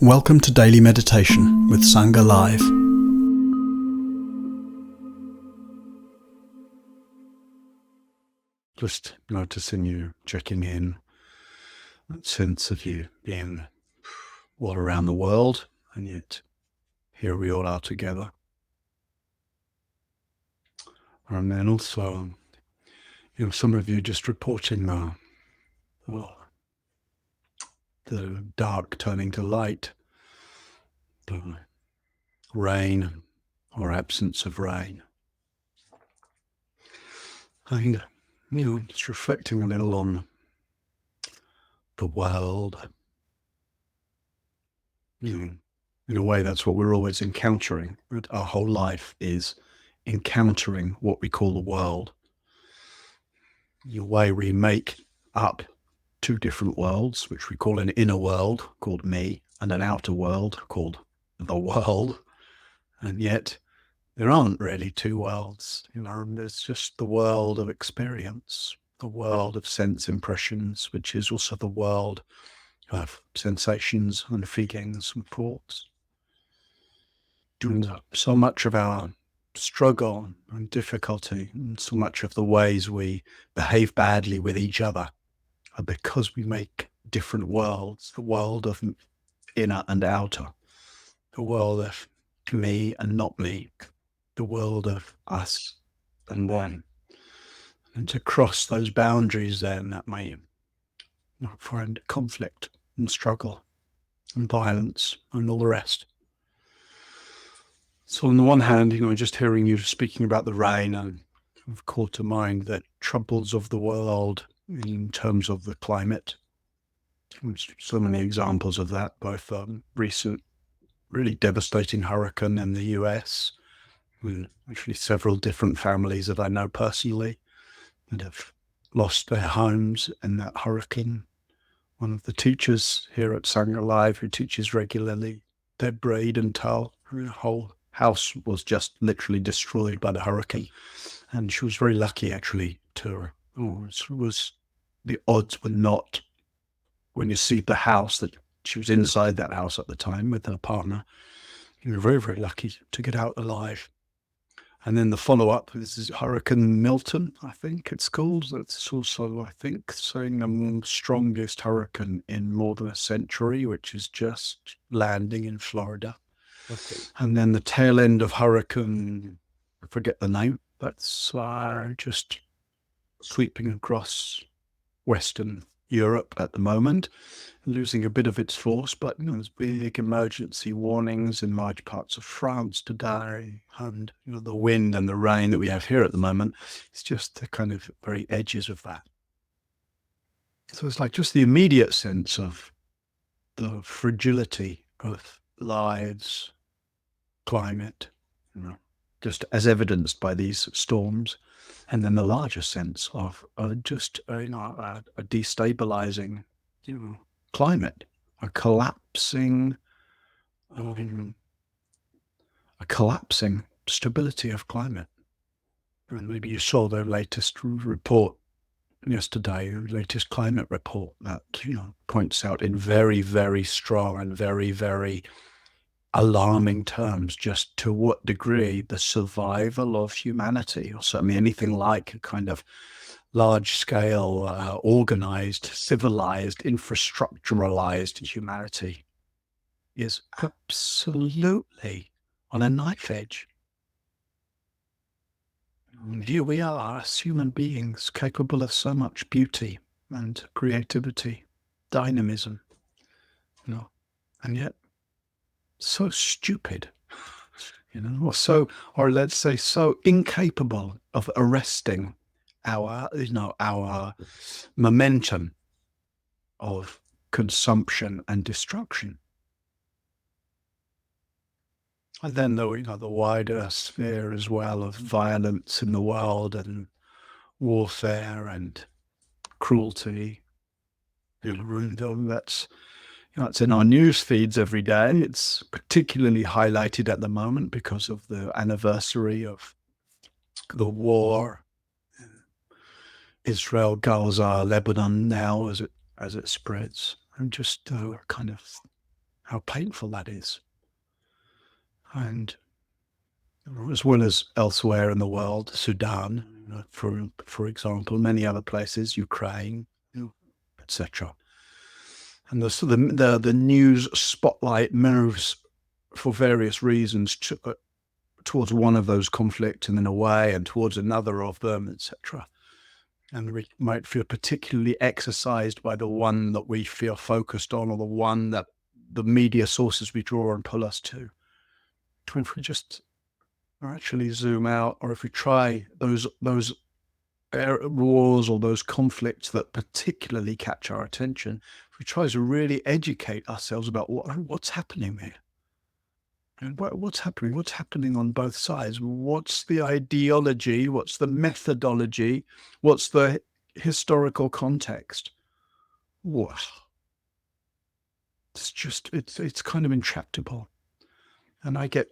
Welcome to Daily Meditation with Sangha Live. Just noticing you, checking in, that sense of you being all around the world, and yet here we all are together. And then also, some of you just reporting the dark turning to light, the rain or absence of rain. And, just reflecting a little on the world. In a way, that's what we're always encountering. Our whole life is encountering what we call the world. In a way, we make up two different worlds, which we call an inner world called me and an outer world called the world. And yet there aren't really two worlds. There's just the world of experience, the world of sense impressions, which is also the world of sensations and feelings and thoughts. And so much of our struggle and difficulty and so much of the ways we behave badly with each other are because we make different worlds, the world of inner and outer, the world of me and not me, the world of us and them. And to cross those boundaries then, that may find conflict and struggle and violence and all the rest. So on the one hand, just hearing you speaking about the rain, I've called to mind that troubles of the world in terms of the climate. So many examples of that, both recent, really devastating hurricane in the US, and actually several different families that I know personally that have lost their homes in that hurricane. One of the teachers here at Sangha Live who teaches regularly, Deb Braid and Tal, her whole house was just literally destroyed by the hurricane. And she was very lucky actually the odds were not, when you see the house, that she was inside that house at the time with her partner, you were very, very lucky to get out alive. And then the follow-up, this is Hurricane Milton, I think it's called. That's also, I think, saying the strongest hurricane in more than a century, which is just landing in Florida. Okay. And then the tail end of Hurricane, I forget the name, that's just sweeping across Western Europe at the moment, losing a bit of its force, but there's big emergency warnings in large parts of France today, and the wind and the rain that we have here at the moment, it's just the kind of very edges of that. So it's like just the immediate sense of the fragility of lives, climate, just as evidenced by these storms. And then the larger sense of just a destabilizing climate, a collapsing stability of climate. And maybe you saw the latest report yesterday, the latest climate report that points out in very, very strong and very, very alarming terms just to what degree the survival of humanity, or certainly anything like a kind of large-scale, organized, civilized, infrastructuralized humanity, is absolutely on a knife edge. And here we are as human beings capable of so much beauty and creativity, dynamism, and yet so stupid, or let's say so incapable of arresting our momentum of consumption and destruction. And then the wider sphere as well of violence in the world and warfare and cruelty. That's in our news feeds every day. It's particularly highlighted at the moment because of the anniversary of the war, Israel, Gaza, Lebanon now as it spreads. And just kind of how painful that is. And as well as elsewhere in the world, Sudan, for example, many other places, Ukraine, etc. And the news spotlight moves for various reasons towards one of those conflicts and then away and towards another of them, etc. And we might feel particularly exercised by the one that we feel focused on, or the one that the media sources we draw and pull us to. If we just actually zoom out, or if we try those wars or those conflicts that particularly catch our attention, if we try to really educate ourselves about what's happening there. And what's happening on both sides? What's the ideology? What's the methodology? What's the historical context? Wow. It's kind of intractable. And I get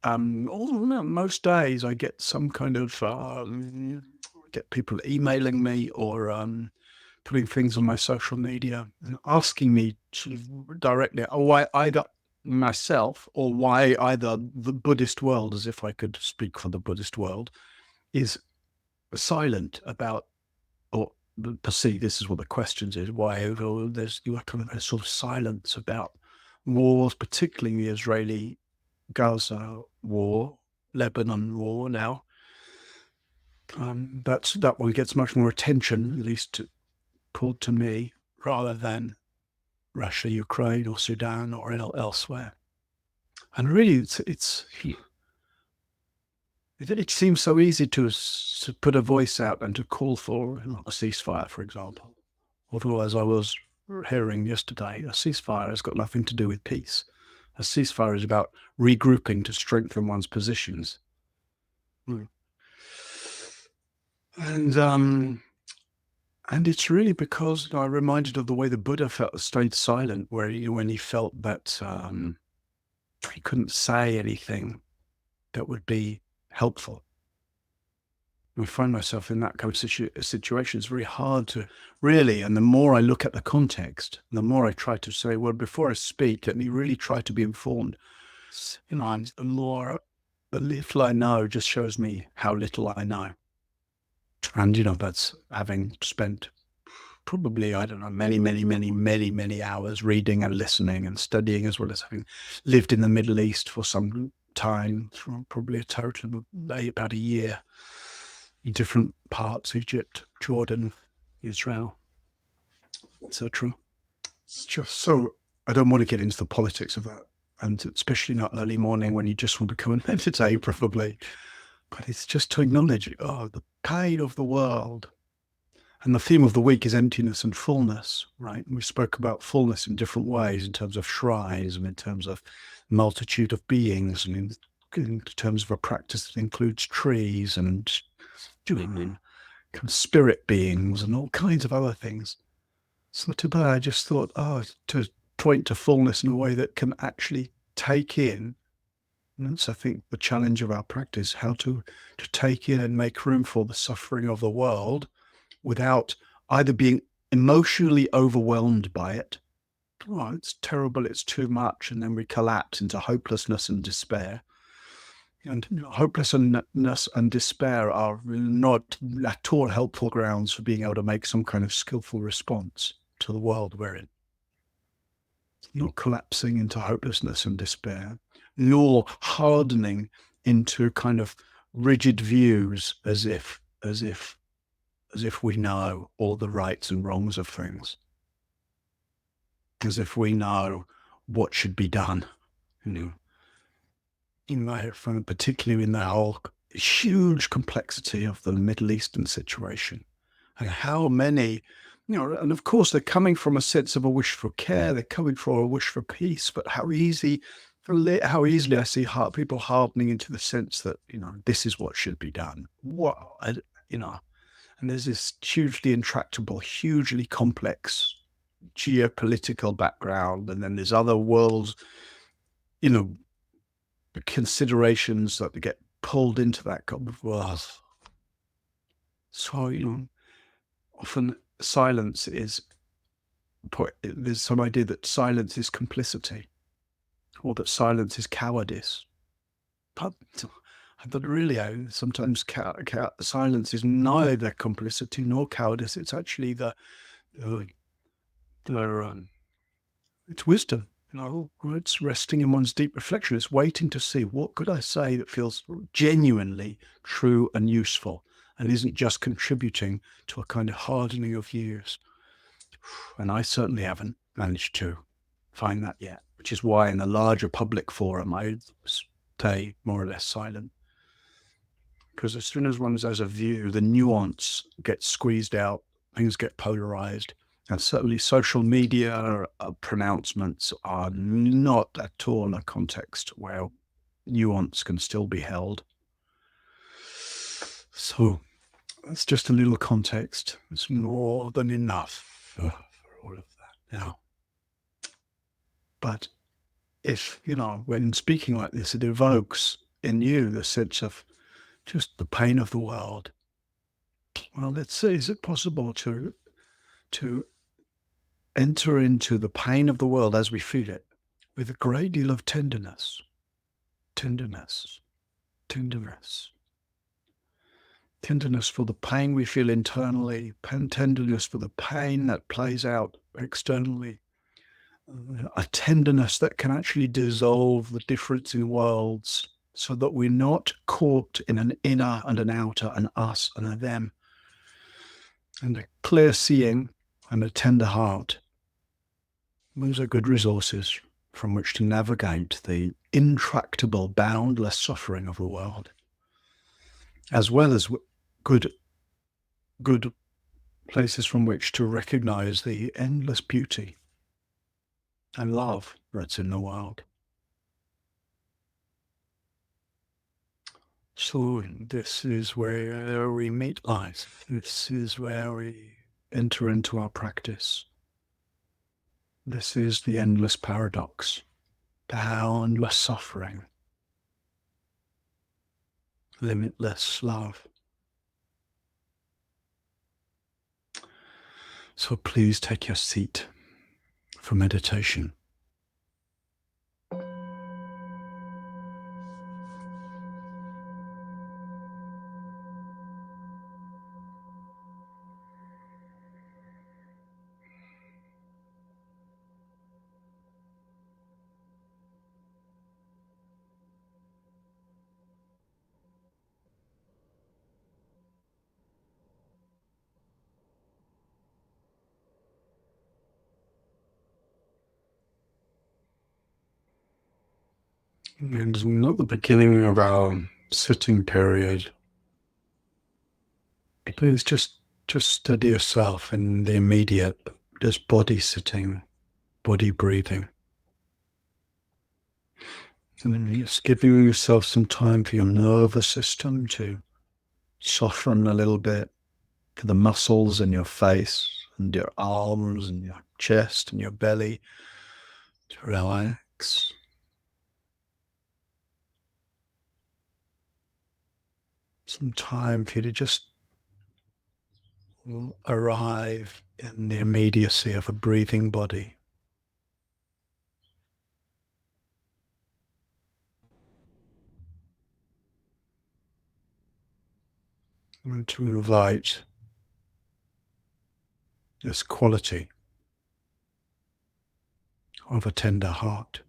most days I get some kind of get people emailing me or putting things on my social media and asking me sort of directly why either myself or why either the Buddhist world, as if I could speak for the Buddhist world, is silent about, or perceive, this is what the questions is, why there's kind of a sort of silence about wars, particularly the Israeli Gaza war, Lebanon war now. That one gets much more attention, at least pulled to me, rather than Russia, Ukraine, or Sudan, or elsewhere. And really, it seems so easy to put a voice out and to call for a ceasefire, for example. Although, as I was hearing yesterday, a ceasefire has got nothing to do with peace. A ceasefire is about regrouping to strengthen one's positions. And it's really because I'm reminded of the way the Buddha stayed silent, when he felt that he couldn't say anything that would be helpful. I find myself in that kind of situation. It's very hard to really, and the more I look at the context, the more I try to say, well, before I speak, let me really try to be informed. And the little I know just shows me how little I know. And, that's having spent probably, I don't know, many hours reading and listening and studying, as well as having lived in the Middle East for some time, probably a total of about a year, in different parts, Egypt, Jordan, Israel, etc. So I don't want to get into the politics of that, and especially not early morning when you just want to come and meditate, probably. But it's just to acknowledge, the pain of the world. And the theme of the week is emptiness and fullness, right? And we spoke about fullness in different ways, in terms of shrines and in terms of multitude of beings, and in terms of a practice that includes trees and spirit beings and all kinds of other things. So today I just thought, to point to fullness in a way that can actually take in. And that's, I think, the challenge of our practice, how to take in and make room for the suffering of the world without either being emotionally overwhelmed by it. It's terrible, it's too much, and then we collapse into hopelessness and despair. And hopelessness and despair are not at all helpful grounds for being able to make some kind of skillful response to the world we're in. Not collapsing into hopelessness and despair, nor hardening into kind of rigid views as if we know all the rights and wrongs of things, as if we know what should be done. Particularly in the whole huge complexity of the Middle Eastern situation, and how many, and of course they're coming from a sense of a wish for care, they're coming from a wish for peace, but how easily I see people hardening into the sense that, this is what should be done. And there's this hugely intractable, hugely complex geopolitical background, and then there's other worlds, considerations that get pulled into that kind of world. So, often silence is there's some idea that silence is complicity or that silence is cowardice. But I thought really, sometimes silence is neither complicity nor cowardice. It's actually uh, the it's wisdom. It's resting in one's deep reflection. It's waiting to see what could I say that feels genuinely true and useful and isn't just contributing to a kind of hardening of views. And I certainly haven't managed to find that yet, which is why in the larger public forum, I stay more or less silent. Because as soon as one has a view, the nuance gets squeezed out, things get polarized. And certainly social media pronouncements are not at all a context where nuance can still be held. So that's just a little context. It's more than enough for all of that now. But if, when speaking like this, it evokes in you the sense of just the pain of the world. Well, let's see, is it possible to enter into the pain of the world as we feel it with a great deal of tenderness, tenderness, tenderness, tenderness for the pain we feel internally, tenderness for the pain that plays out externally, a tenderness that can actually dissolve the difference in worlds so that we're not caught in an inner and an outer, an us and a them, and a clear seeing and a tender heart. Those are good resources from which to navigate the intractable, boundless suffering of the world, as well as good places from which to recognize the endless beauty and love that's in the world. So this is where we meet life. This is where we enter into our practice. This is the endless paradox, boundless suffering, limitless love. So please take your seat for meditation. And at the beginning of our sitting period, please just steady yourself in the immediate, just body sitting, body breathing. And then just giving yourself some time for your nervous system to soften a little bit, for the muscles in your face and your arms and your chest and your belly to relax. Some time for you to just arrive in the immediacy of a breathing body. And to invite this quality of a tender heart.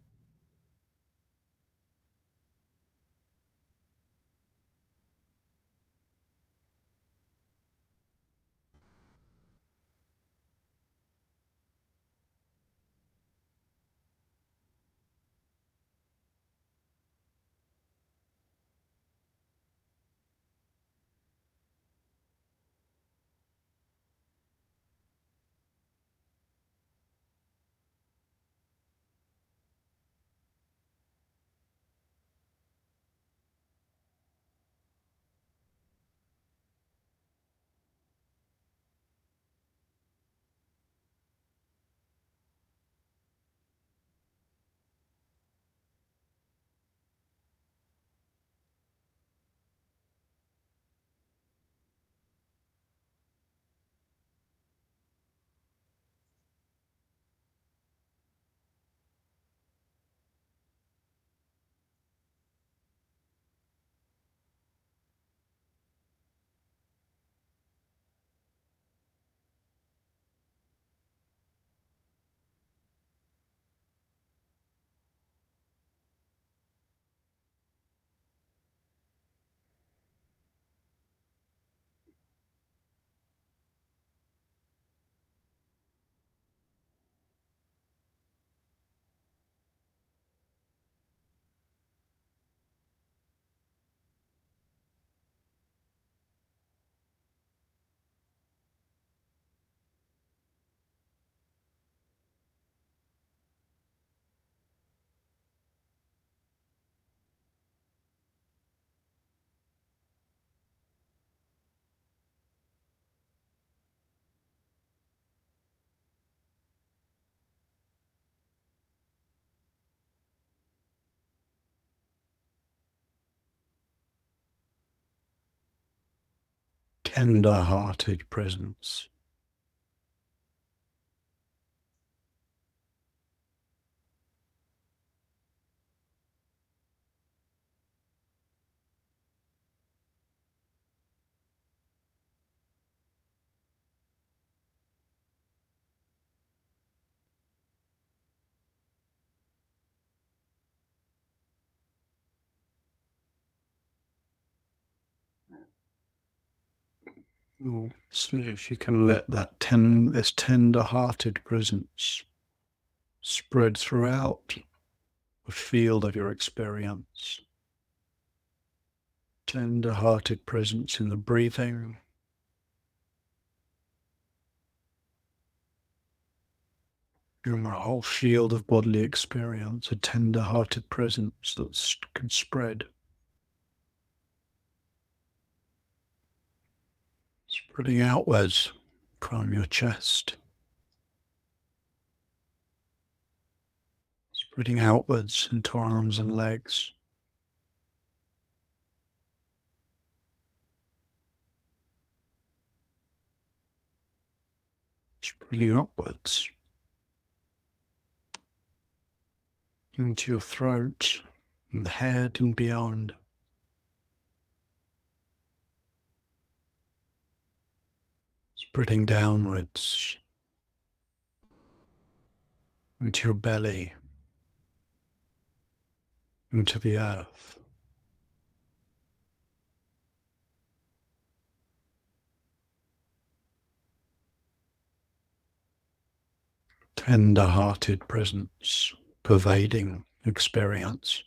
tender-hearted presence. So if you can let this tender-hearted presence spread throughout the field of your experience. Tender-hearted presence in the breathing, in the whole field of bodily experience, a tender-hearted presence that can spread. Spreading outwards from your chest. Spreading outwards into arms and legs. Spreading upwards into your throat and the head and beyond. Spreading downwards into your belly, into the earth. Tender-hearted presence pervading experience.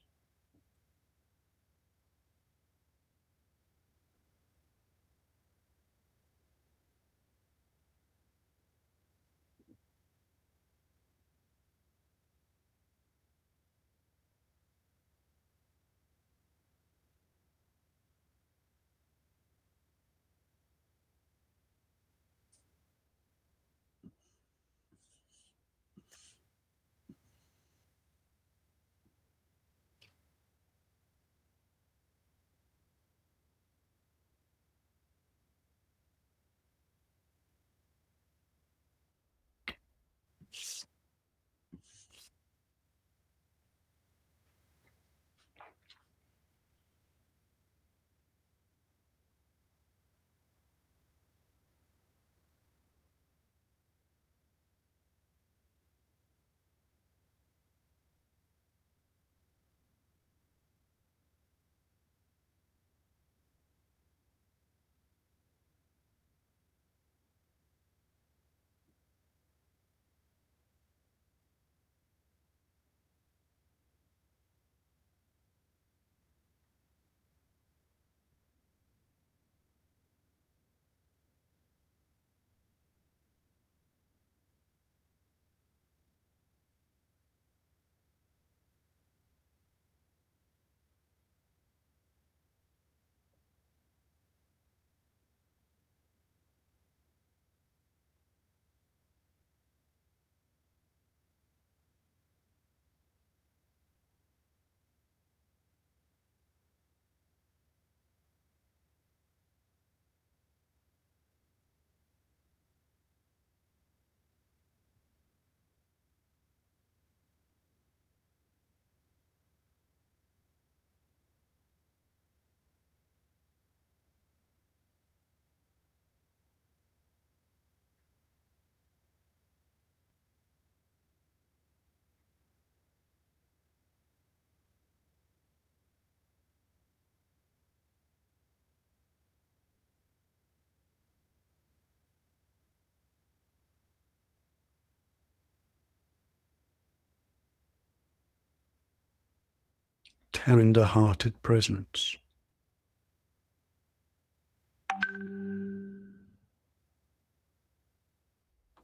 Tender-hearted presence.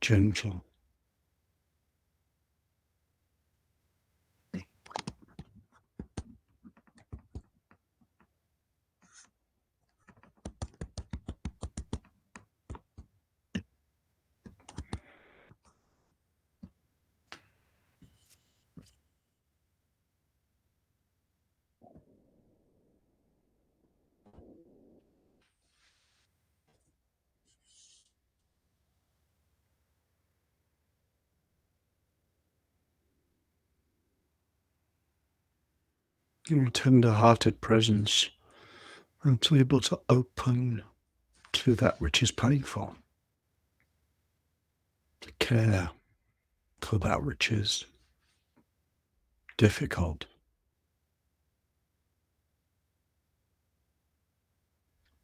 Gentle. your tender-hearted presence, and to be able to open to that which is painful, to care for that which is difficult,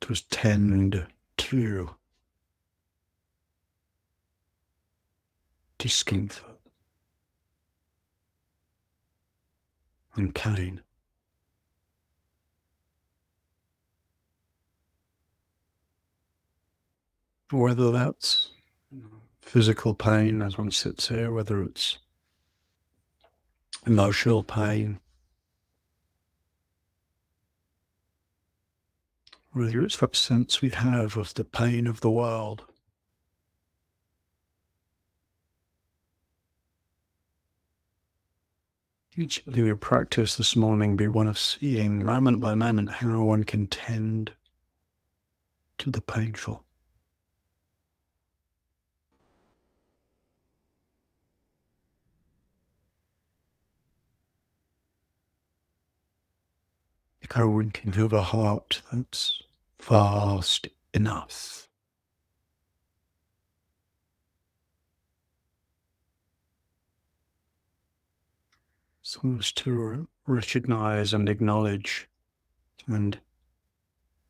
to tend to discomfort and pain. Whether that's physical pain as one sits here, whether it's emotional pain, whether it's that sense we have of the pain of the world. Each of your practice this morning be one of seeing moment by moment how one can tend to the painful. How one can have a heart that's vast enough so as to recognize and acknowledge and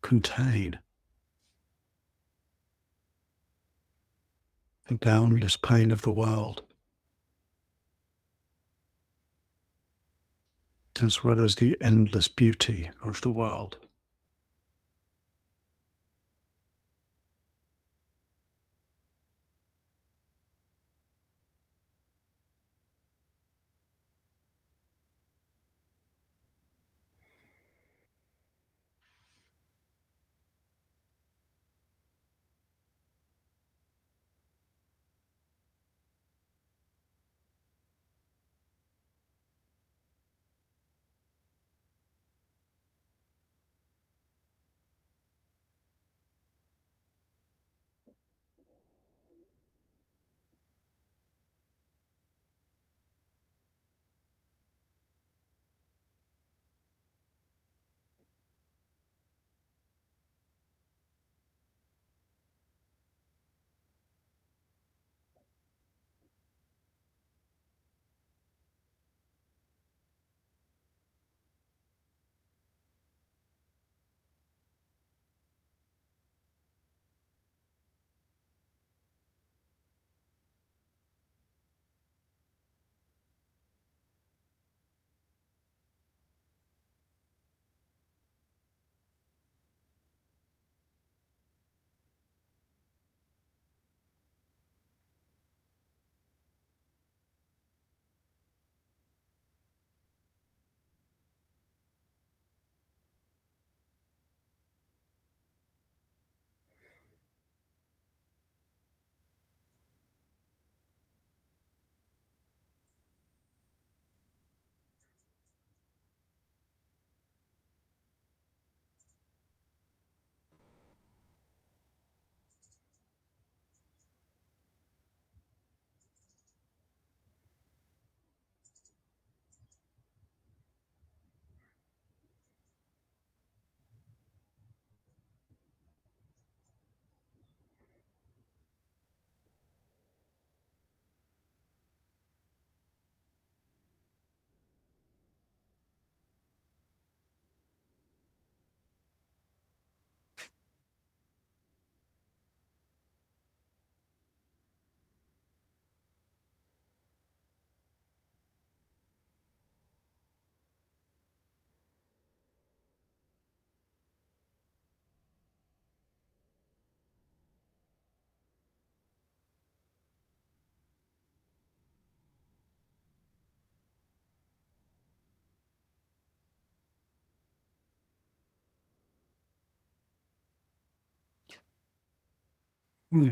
contain the boundless pain of the world, as well as the endless beauty of the world.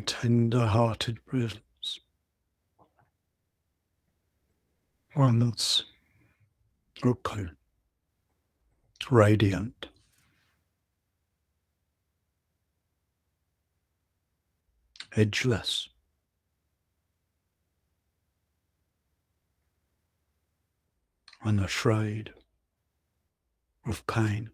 Tender-hearted presence, one that's open, radiant, edgeless, unafraid, of pain.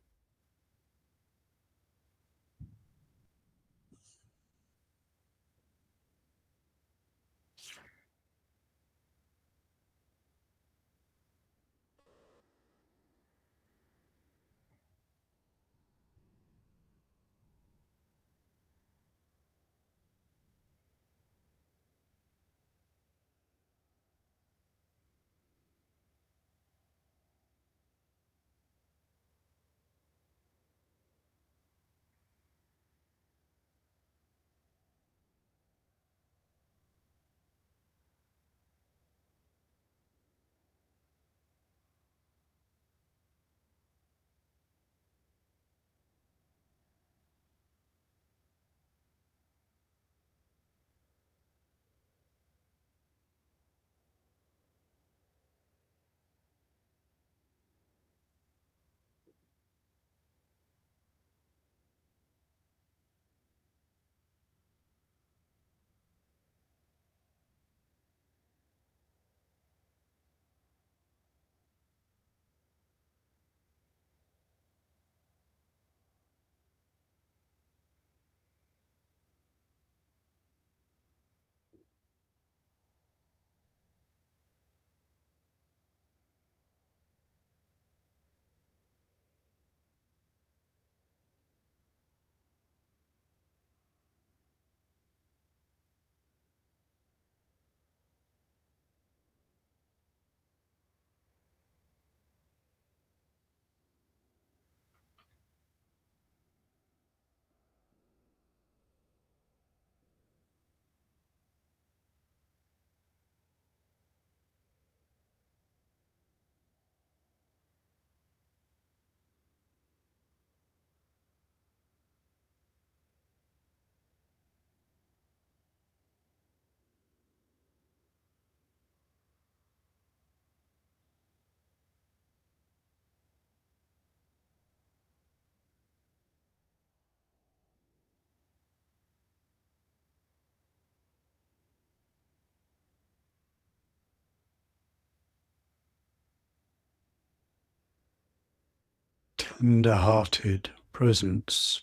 Tender-hearted presence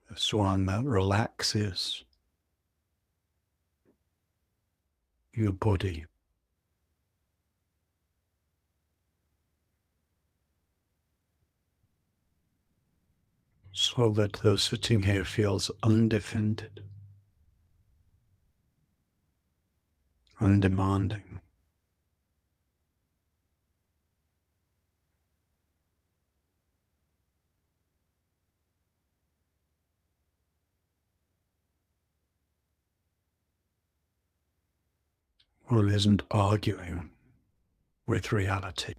is one that relaxes your body. So that the sitting here feels undefended, undemanding. Or isn't arguing with reality.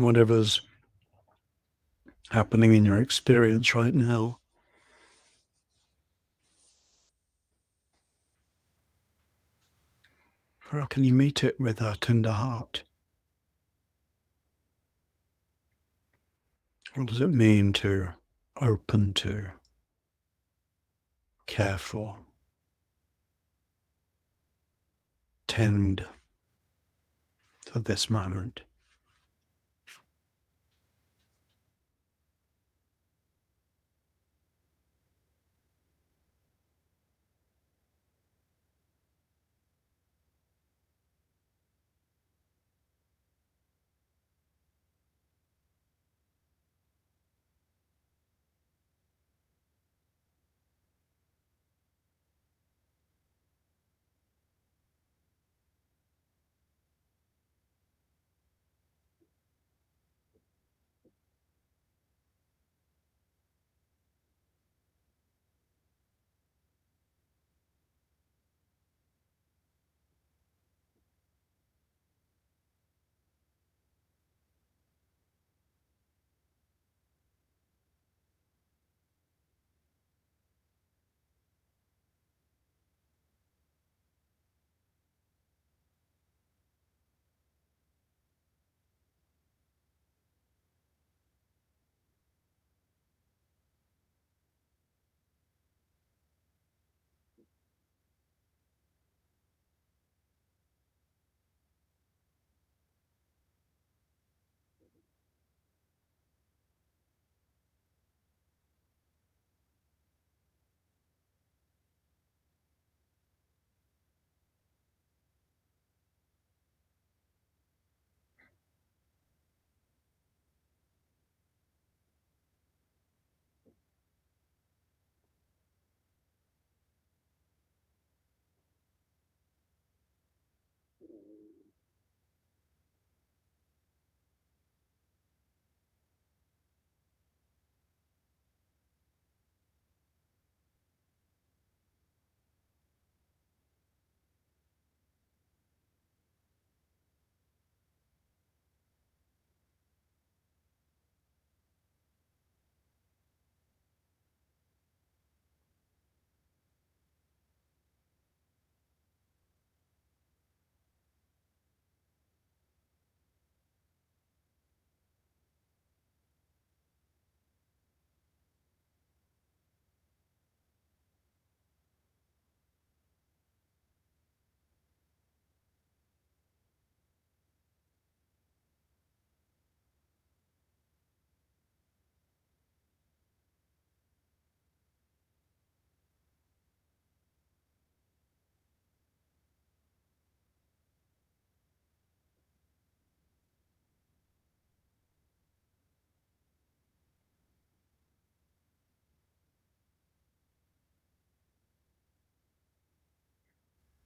whatever's happening in your experience right now. How can you meet it with a tender heart? What does it mean to open to, care for, tend to this moment?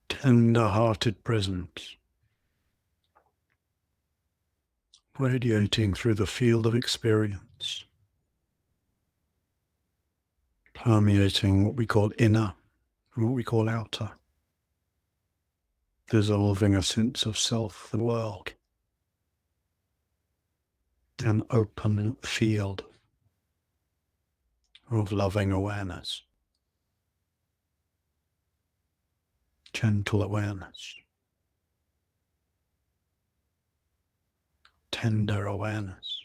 Tender-hearted presence, radiating through the field of experience, permeating what we call inner and what we call outer, dissolving a sense of self, the world, an open field of loving awareness, gentle awareness, tender awareness.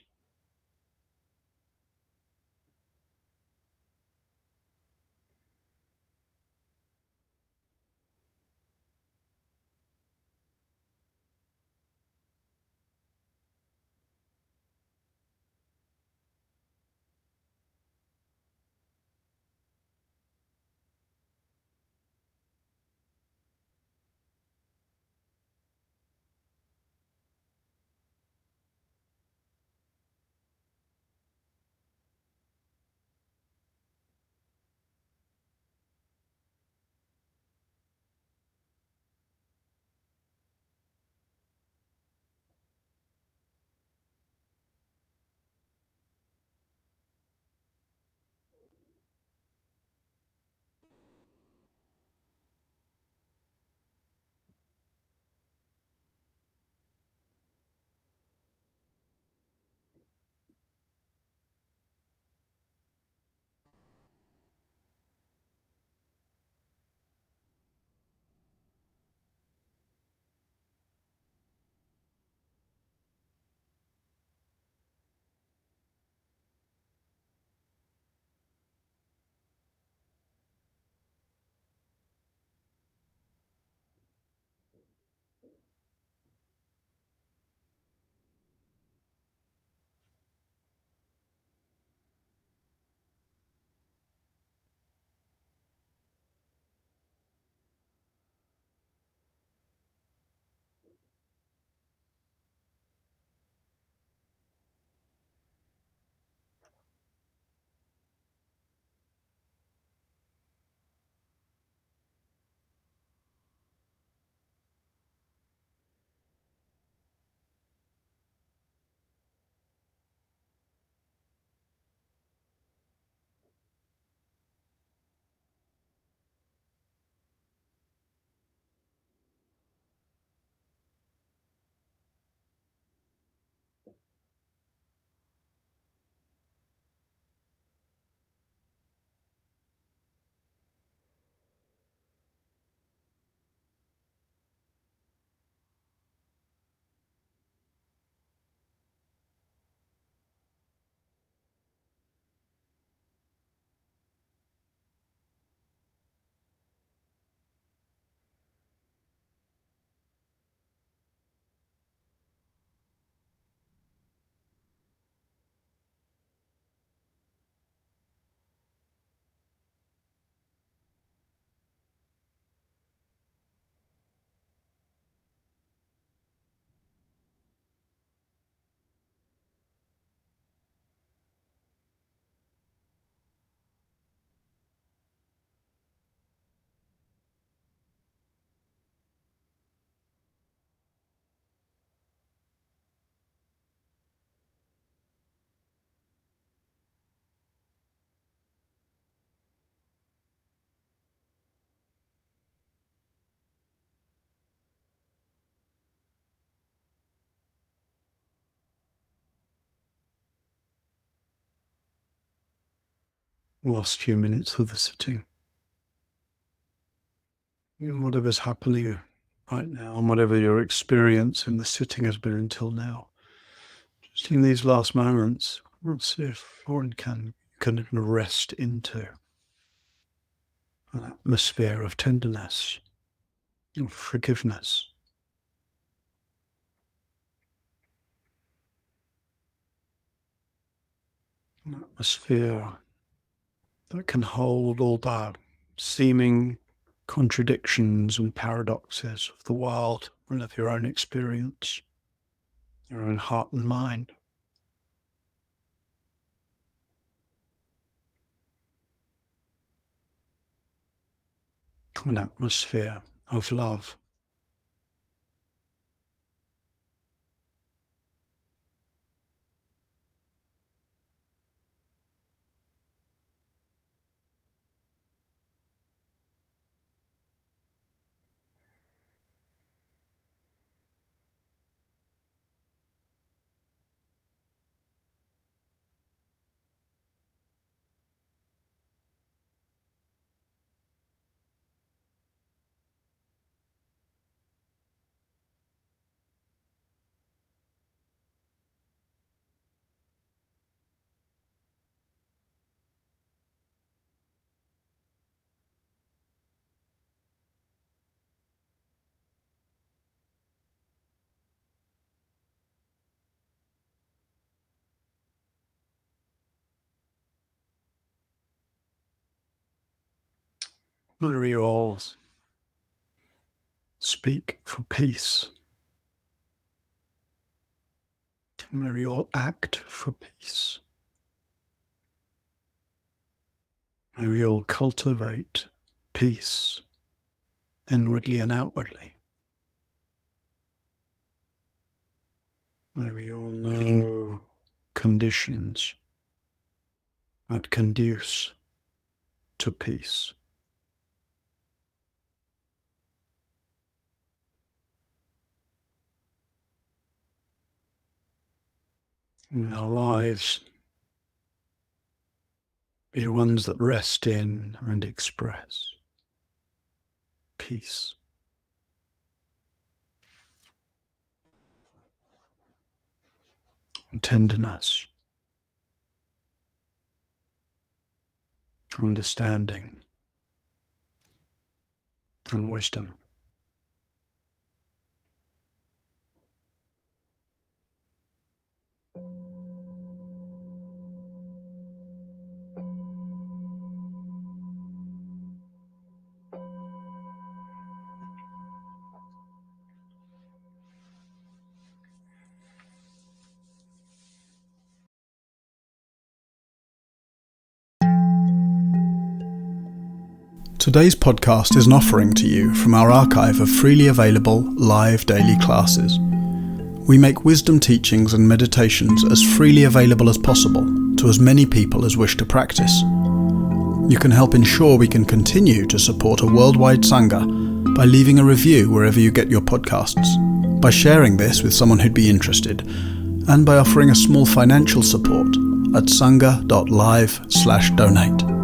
last few minutes of the sitting. Whatever's happening right now, and whatever your experience in the sitting has been until now, just in these last moments, let's see if one can rest into an atmosphere of tenderness, of forgiveness. An atmosphere that can hold all the seeming contradictions and paradoxes of the world and of your own experience, your own heart and mind. An atmosphere of love. May we all speak for peace. May we all act for peace. May we all cultivate peace inwardly and outwardly. May we all know conditions that conduce to peace. In our lives, be ones that rest in and express peace. And tenderness, understanding, and wisdom. Today's podcast is an offering to you from our archive of freely available live daily classes. We make wisdom teachings and meditations as freely available as possible to as many people as wish to practice. You can help ensure we can continue to support a worldwide Sangha by leaving a review wherever you get your podcasts, by sharing this with someone who'd be interested, and by offering a small financial support at sangha.live/donate.